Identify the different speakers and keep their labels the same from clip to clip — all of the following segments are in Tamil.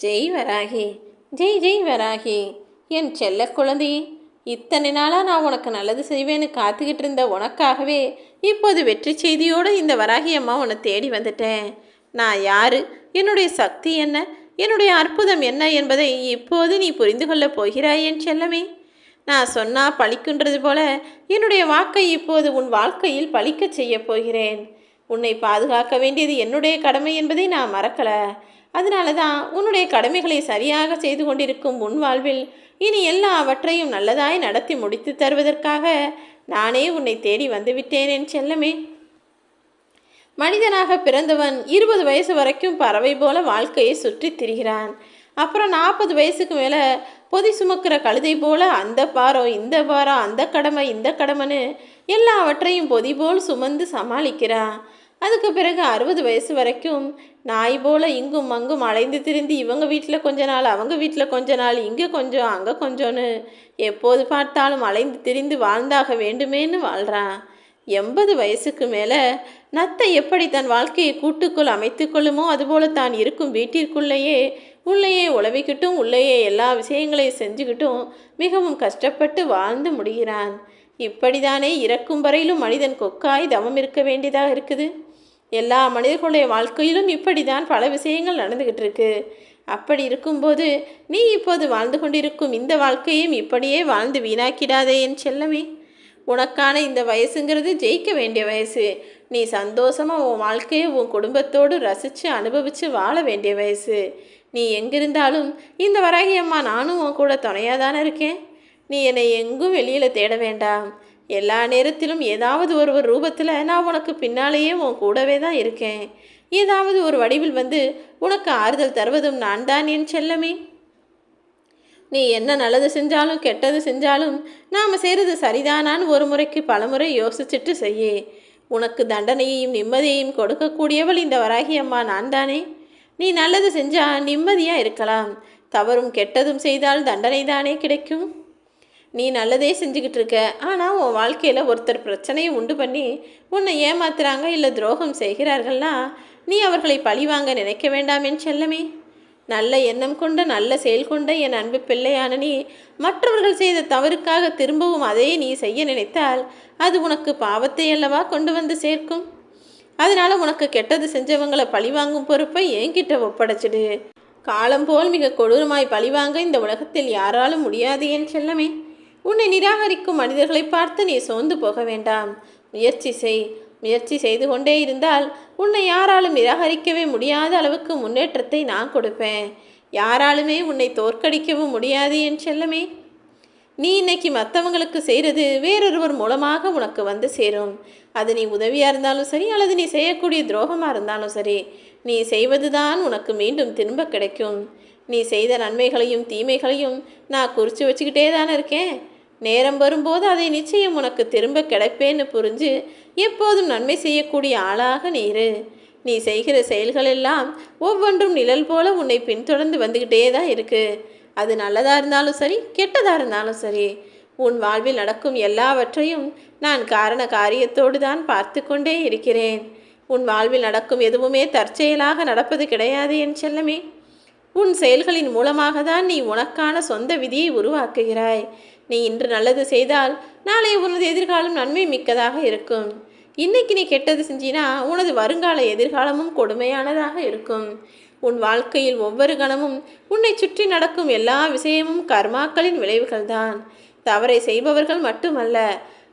Speaker 1: ஜெய் வராகி, ஜெய் ஜெய் வராகி, என் செல்ல குழந்தை. இத்தனை நாளாக நான் உனக்கு நல்லது செய்வேன்னு காத்துக்கிட்டு இருந்த உனக்காகவே இப்போது வெற்றி செய்தியோடு இந்த வராகி அம்மா உன்னை தேடி வந்துட்டேன். நான் யார், என்னுடைய சக்தி என்ன, என்னுடைய அற்புதம் என்ன என்பதை இப்போது நீ புரிந்து கொள்ளப் போகிறாய் என் செல்லமே. நான் சொன்னால் பழிக்கின்றது போல என்னுடைய வாக்கை இப்போது உன் வாழ்க்கையில் பழிக்க செய்ய போகிறேன். உன்னை பாதுகாக்க வேண்டியது என்னுடைய கடமை என்பதை நான் மறக்கலை. அதனால தான் உன்னுடைய கடமைகளை சரியாக செய்து கொண்டிருக்கும் உன் வாழ்வில் இனி எல்லாவற்றையும் நல்லதாய் நடத்தி முடித்து தருவதற்காக நானே உன்னை தேடி வந்துவிட்டேன் என் செல்லமே. மனிதனாக பிறந்தவன் 20 வயசு வரைக்கும் பறவை போல வாழ்க்கையை சுற்றி திரிகிறான். அப்புறம் 40 வயசுக்கு மேலே பொதி சுமக்கிற கழுதை போல அந்த பாரம் இந்த பாரம், அந்த கடமை இந்த கடமைன்னு எல்லாவற்றையும் பொதி போல் சுமந்து சமாளிக்கிறான். அதுக்கு பிறகு 60 வயசு வரைக்கும் நாய் போல் இங்கும் அங்கும் அலைந்து திரிந்து இவங்க வீட்டில் கொஞ்ச நாள், அவங்க வீட்டில் கொஞ்ச நாள், இங்கே கொஞ்சம் அங்கே கொஞ்சம்னு எப்போது பார்த்தாலும் அலைந்து திரிந்து வாழ்ந்தாக வேண்டுமேன்னு வாழ்கிறான். 80 வயசுக்கு மேலே நத்தை எப்படி தன் வாழ்க்கையை கூட்டுக்குள் அமைத்து கொள்ளுமோ அதுபோல் தான் இருக்கும் வீட்டிற்குள்ளேயே உள்ளேயே உழவிக்கிட்டும் உள்ளேயே எல்லா விஷயங்களையும் செஞ்சுக்கிட்டும் மிகவும் கஷ்டப்பட்டு வாழ்ந்து முடிகிறான். இப்படிதானே இறக்கும் வரையிலும் மனிதன் கொக்காய் தவம் இருக்க வேண்டியதாக இருக்குது. எல்லா மனிதர்களுடைய வாழ்க்கையிலும் இப்படி தான் பல விஷயங்கள் நடந்துக்கிட்டு இருக்கு. அப்படி இருக்கும்போது நீ இப்போது வாழ்ந்து கொண்டிருக்கும் இந்த வாழ்க்கையும் இப்படியே வாழ்ந்து வீணாக்கிடாதே என் செல்லமே. உனக்கான இந்த வயசுங்கிறது ஜெயிக்க வேண்டிய வயசு. நீ சந்தோஷமாக உன் வாழ்க்கையை உன் குடும்பத்தோடு ரசித்து அனுபவித்து வாழ வேண்டிய வயசு. நீ எங்கிருந்தாலும் இந்த வராகி அம்மா நானும் உன் கூட துணையாக தானே இருக்கேன். நீ என்னை எங்கும் வெளியில் தேட வேண்டாம். எல்லா நேரத்திலும் ஏதாவது ஒரு ரூபத்தில் நான் உனக்கு பின்னாலேயே உன் கூடவே தான் இருக்கேன். ஏதாவது ஒரு வடிவில் வந்து உனக்கு ஆறுதல் தருவதும் நான் தான் என் செல்லமே. நீ என்ன நல்லது செஞ்சாலும் கெட்டது செஞ்சாலும் நாம் செய்கிறது சரிதானான்னு ஒரு முறைக்கு பலமுறை யோசிச்சுட்டு செய்யே. உனக்கு தண்டனையையும் நிம்மதியையும் கொடுக்கக்கூடியவள் இந்த வராகி அம்மா நான் தானே. நீ நல்லது செஞ்சால் நிம்மதியாக இருக்கலாம். தவறும் கெட்டதும் செய்தால் தண்டனை தானே கிடைக்கும். நீ நல்லதே செஞ்சுக்கிட்டு இருக்க, ஆனால் உன் வாழ்க்கையில் ஒருத்தர் பிரச்சனையை உண்டு பண்ணி உன்னை ஏமாத்துறாங்க இல்லை துரோகம் செய்கிறார்கள்னா நீ அவர்களை பழிவாங்க நினைக்க வேண்டாம் என் செல்லமே. நல்ல எண்ணம் கொண்ட நல்ல செயல் கொண்ட என் அன்பு பிள்ளையான நீ மற்றவர்கள் செய்த தவறுக்காக திரும்பவும் அதையே நீ செய்ய நினைத்தால் அது உனக்கு பாவத்தை அல்லவா கொண்டு வந்து சேர்க்கும். அதனால உனக்கு கெட்டது செஞ்சவங்களை பழிவாங்கும் பொறுப்பை என்கிட்ட ஒப்படைச்சிடு. காலம் போல் மிக கொடூரமாய் பழிவாங்க இந்த உலகத்தில் யாராலும் முடியாது என் செல்லமே. உன்னை நிராகரிக்கும் மனிதர்களை பார்த்து நீ சோர்ந்து போக வேண்டாம். முயற்சி செய். முயற்சி செய்து கொண்டே இருந்தால் உன்னை யாராலும் நிராகரிக்கவே முடியாத அளவுக்கு முன்னேற்றத்தை நான் கொடுப்பேன். யாராலுமே உன்னை தோற்கடிக்கவும் முடியாது என் செல்லமே. நீ இன்னைக்கு மற்றவங்களுக்கு செய்கிறது வேறொருவர் மூலமாக உனக்கு வந்து சேரும். அது நீ உதவியாக இருந்தாலும் சரி அல்லது நீ செய்யக்கூடிய துரோகமாக இருந்தாலும் சரி, நீ செய்வது தான் உனக்கு மீண்டும் திரும்ப கிடைக்கும். நீ செய்த நன்மைகளையும் தீமைகளையும் நான் குறித்து வச்சுக்கிட்டே தானே இருக்கேன். நேரம் வரும்போது அதை நிச்சயம் உனக்கு திரும்ப கிடைப்பேன்னு புரிஞ்சு எப்போதும் நன்மை செய்யக்கூடிய ஆளாக நீரு. நீ செய்கிற செயல்கள் எல்லாம் ஒவ்வொன்றும் நிழல் போல உன்னை பின்தொடர்ந்து வந்துக்கிட்டே தான் இருக்குது. அது நல்லதாக இருந்தாலும் சரி கெட்டதாக இருந்தாலும் சரி, உன் வாழ்வில் நடக்கும் எல்லாவற்றையும் நான் காரண காரியத்தோடு தான் பார்த்து கொண்டே இருக்கிறேன். உன் வாழ்வில் நடக்கும் எதுவுமே தற்செயலாக நடப்பது கிடையாது என் செல்லமே. உன் செயல்களின் மூலமாக தான் நீ உனக்கான சொந்த விதியை உருவாக்குகிறாய். நீ இன்று நல்லது செய்தால் நாளை உனது எதிர்காலம் நன்மை மிக்கதாக இருக்கும். இன்னைக்கு நீ கெட்டது செஞ்சினா உனது வருங்கால எதிர்காலமும் கொடுமையானதாக இருக்கும். உன் வாழ்க்கையில் ஒவ்வொரு கணமும் உன்னை சுற்றி நடக்கும் எல்லா விஷயமும் கர்மாக்களின் விளைவுகள்தான். தவறை செய்பவர்கள் மட்டுமல்ல,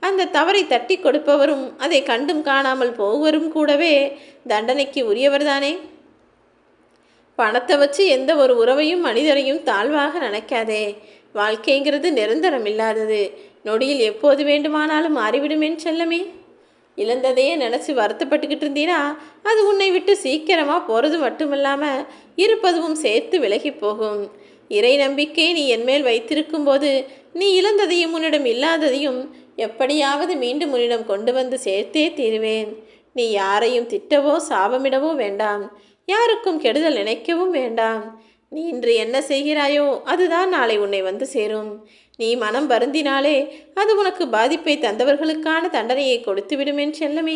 Speaker 1: அந்த தவறை தட்டி கொடுப்பவரும் அதை கண்டும் காணாமல் போவரும் கூடவே தண்டனைக்கு உரியவர்தானே. பணத்தை வச்சு எந்த ஒரு உறவையும் மனிதரையும் தாழ்வாக நினைக்காதே. வாழ்க்கைங்கிறது நிரந்தரம் இல்லாதது. நொடியில் எப்போது வேண்டுமானாலும் மாறிவிடுமேன்னு செல்லமே. இழந்ததையே நினச்சி வருத்தப்பட்டுக்கிட்டு இருந்தீன்னா அது உன்னை விட்டு சீக்கிரமாக போகிறது மட்டுமில்லாமல் இருப்பதும் சேர்த்து விலகி போகும். இறை நம்பிக்கை நீ என்மேல் வைத்திருக்கும் போது நீ இழந்ததையும் உன்னிடம் இல்லாததையும் எப்படியாவது மீண்டும் உன்னிடம் கொண்டு வந்து சேர்த்தே தீருவேன். நீ யாரையும் திட்டவோ சாபமிடவோ வேண்டாம். யாருக்கும் கெடுதல் நினைக்கவும் வேண்டாம். நீ இன்று என்ன செய்கிறாயோ அதுதான் நாளை உன்னை வந்து சேரும். நீ மனம் வருந்தினாலே அது உனக்கு பாதிப்பை தந்தவர்களுக்கான தண்டனையை கொடுத்து விடுமேன் செல்லமே.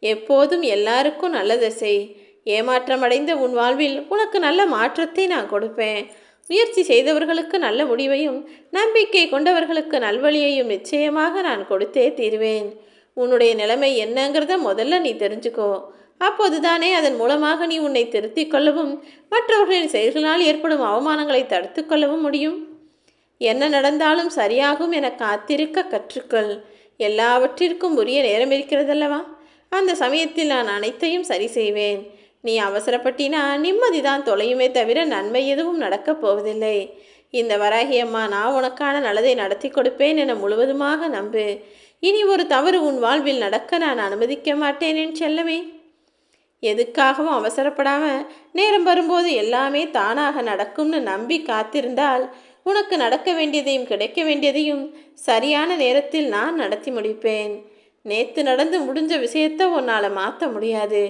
Speaker 1: எப்போதும் எல்லாருக்கும் நல்லதை செய். ஏமாற்றமடைந்த உன் வாழ்வில் உனக்கு நல்ல மாற்றத்தை நான் கொடுப்பேன். முயற்சி செய்தவர்களுக்கு நல்ல முடிவையும் நம்பிக்கை கொண்டவர்களுக்கு நல்வழியையும் நிச்சயமாக நான் கொடுத்தே தீருவேன். உன்னுடைய நிலைமை என்னங்கிறத முதல்ல நீ தெரிஞ்சுக்கோ. அப்போதுதானே அதன் மூலமாக நீ உன்னை திருத்திக் கொள்ளவும் மற்றவர்களின் செயல்களால் ஏற்படும் அவமானங்களை தடுத்து கொள்ளவும் முடியும். என்ன நடந்தாலும் சரியாகும் என காத்திருக்க கற்றுக்கொள். எல்லாவற்றிற்கும் உரிய நேரம் இருக்கிறதல்லவா? அந்த சமயத்தில் நான் அனைத்தையும் சரி செய்வேன். நீ அவசரப்பட்டினா நிம்மதிதான் தொலையுமே தவிர நன்மை எதுவும் நடக்கப் போவதில்லை. இந்த வராகி அம்மா நான் உனக்கான நல்லதை நடத்தி கொடுப்பேன் என முழுவதுமாக நம்பு. இனி ஒரு தவறு உன் வாழ்வில் நடக்க நான் அனுமதிக்க மாட்டேன் என் செல்லமே. எதுக்காகவும் அவசரப்படாம நேரம் வரும்போது எல்லாமே தானாக நடக்கும்னு நம்பி காத்திருந்தால் உனக்கு நடக்க வேண்டியதையும் கிடைக்க வேண்டியதையும் சரியான நேரத்தில் நான் நடத்தி முடிப்பேன். நேற்று நடந்து முடிஞ்ச விஷயத்தை உன்னால் மாற்ற முடியாது.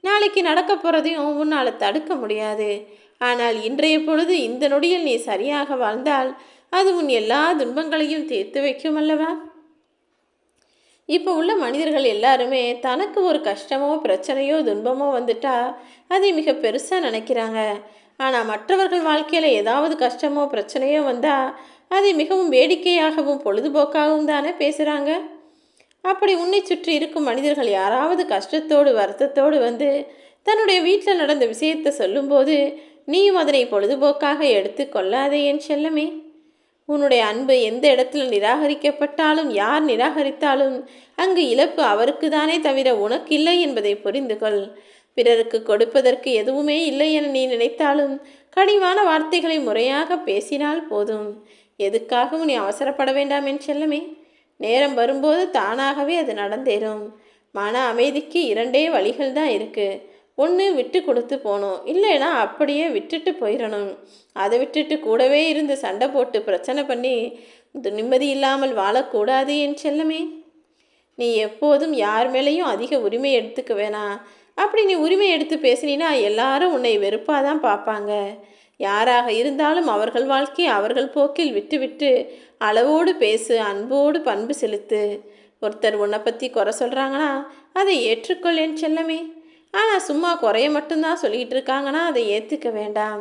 Speaker 1: நாளைக்கு நடக்க போகிறதையும் உன்னால் தடுக்க முடியாது. ஆனால் இன்றைய பொழுது இந்த நொடியில் நீ சரியாக வாழ்ந்தால் அது உன் எல்லா துன்பங்களையும் தீர்த்து வைக்கும் அல்லவா? இப்போ உள்ள மனிதர்கள் எல்லாருமே தனக்கு ஒரு கஷ்டமோ பிரச்சனையோ துன்பமோ வந்துட்டா அதை மிக பெருசாக நினைக்கிறாங்க. ஆனால் மற்றவர்கள் வாழ்க்கையில் ஏதாவது கஷ்டமோ பிரச்சனையோ வந்தால் அதை மிகவும் வேடிக்கையாகவும் பொழுதுபோக்காகவும் தானே பேசுகிறாங்க. அப்படி உன்னை சுற்றி இருக்கும் மனிதர்கள் யாராவது கஷ்டத்தோடு வருத்தத்தோடு வந்து தன்னுடைய வீட்டில் நடந்த விஷயத்தை சொல்லும்போது நீயும் அதனை பொழுதுபோக்காக எடுத்து கொள்ளாதே என் செல்லமே. உன்னுடைய அன்பு எந்த இடத்துல நிராகரிக்கப்பட்டாலும் யார் நிராகரித்தாலும் அங்கு இழப்பு அவருக்கு தானே தவிர உனக்கு இல்லை என்பதை புரிந்து கொள். பிறருக்கு கொடுப்பதற்கு எதுவுமே இல்லை என நீ நினைத்தாலும் கனிவான வார்த்தைகளை முறையாக பேசினால் போதும். எதுக்காகவும் நீ அவசரப்பட வேண்டாம் என் செல்லமே. நேரம் வரும்போது தானாகவே அது நடந்தேறும். மன அமைதிக்கு இரண்டே வழிகள் தான் இருக்குது. ஒன்று விட்டு கொடுத்து போகணும், இல்லைன்னா அப்படியே விட்டுட்டு போயிடணும். அதை விட்டுட்டு கூடவே இருந்து சண்டை போட்டு பிரச்சனை பண்ணி நிம்மதி இல்லாமல் வாழக்கூடாது என் செல்லமே. நீ எப்போதும் யார் மேலேயும் அதிக உரிமை எடுத்துக்க வேணாம். அப்படி நீ உரிமை எடுத்து பேசினா எல்லாரும் உன்னை வெறுப்பாக தான் பார்ப்பாங்க. யாராக இருந்தாலும் அவர்கள் வாழ்க்கையை அவர்கள் போக்கில் விட்டுவிட்டு அளவோடு பேசு, அன்போடு பண்பு செலுத்து. ஒருத்தர் உன்னை பற்றி குறை சொல்கிறாங்கன்னா அதை ஏற்றுக்கொள் என் செல்லமே. ஆனால் சும்மா குறைய மட்டும்தான் சொல்லிகிட்டு இருக்காங்கன்னா அதை ஏற்றுக்க வேண்டாம்.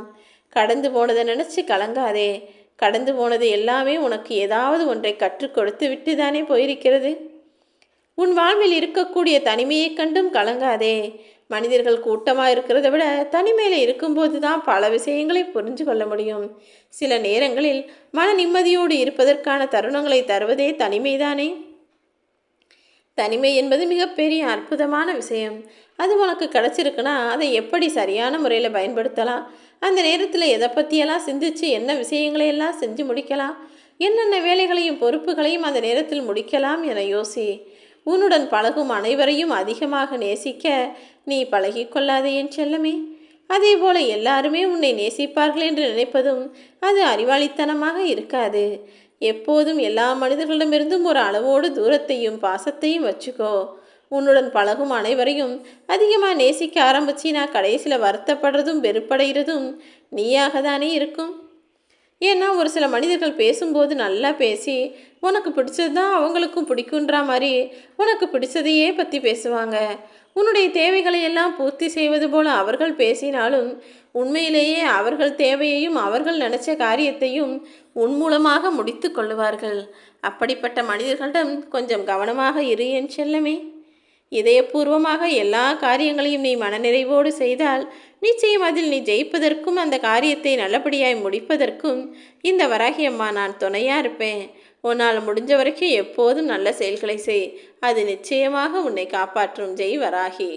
Speaker 1: கடந்து போனதை நினச்சி கலங்காதே. கடந்து போனது எல்லாமே உனக்கு ஏதாவது ஒன்றை கற்றுக் கொடுத்து விட்டு தானே போயிருக்கிறது. உன் வாழ்வில் இருக்கக்கூடிய தனிமையை கண்டும் கலங்காதே. மனிதர்கள் கூட்டமாக இருக்கிறத விட தனிமையில் இருக்கும்போது தான் பல விஷயங்களை புரிஞ்சு கொள்ள முடியும். சில நேரங்களில் மன நிம்மதியோடு இருப்பதற்கான தருணங்களை தருவதே தனிமைதானே. தனிமை என்பது மிகப்பெரிய அற்புதமான விஷயம். அது உனக்கு கிடச்சிருக்குன்னா அதை எப்படி சரியான முறையில் பயன்படுத்தலாம், அந்த நேரத்தில் எதை பற்றியெல்லாம் சிந்திச்சு என்ன விஷயங்களையெல்லாம் செஞ்சு முடிக்கலாம், என்னென்ன வேலைகளையும் பொறுப்புகளையும் அந்த நேரத்தில் முடிக்கலாம் என யோசி. உன்னுடன் பழகும் அனைவரையும் அதிகமாக நேசிக்க நீ பழகி கொள்ளாதே என் செல்லமே. அதே போல எல்லாருமே உன்னை நேசிப்பார்கள் என்று நினைப்பதும் அது அறிவாளித்தனமாக இருக்காது. எப்போதும் எல்லா மனிதர்களிடமிருந்தும் ஒரு அளவோடு தூரத்தையும் பாசத்தையும் வச்சுக்கோ. உன்னுடன் பழகும் அனைவரையும் அதிகமாக நேசிக்க ஆரம்பிச்சினா கடைசியில் வருத்தப்படுறதும் வெறுப்படைகிறதும் நீயாக தானே இருக்கும். ஏன்னா ஒரு சில மனிதர்கள் பேசும்போது நல்லா பேசி உனக்கு பிடிச்சது தான் அவங்களுக்கும் பிடிக்குன்ற மாதிரி உனக்கு பிடிச்சதையே பற்றி பேசுவாங்க. உன்னுடைய தேவைகளை எல்லாம் பூர்த்தி செய்வது போல அவர்கள் பேசினாலும் உண்மையிலேயே அவர்கள் தேவையையும் அவர்கள் நினச்ச காரியத்தையும் உன் மூலமாக முடித்து கொள்ளுவார்கள். அப்படிப்பட்ட மனிதர்களிடம் கொஞ்சம் கவனமாக இரு என் செல்லமே. இதயபூர்வமாக எல்லா காரியங்களையும் நீ மனநிறைவோடு செய்தால் நிச்சயம் அதில் நீ ஜெயிப்பதற்கும் அந்த காரியத்தை நல்லபடியாய் முடிப்பதற்கும் இந்த வராகி அம்மா நான் துணையாக இருப்பேன். உன்னால் முடிஞ்ச வரைக்கும் எப்போதும் நல்ல செயல்களை செய். அது நிச்சயமாக உன்னை காப்பாற்றும். ஜெய் வராகி.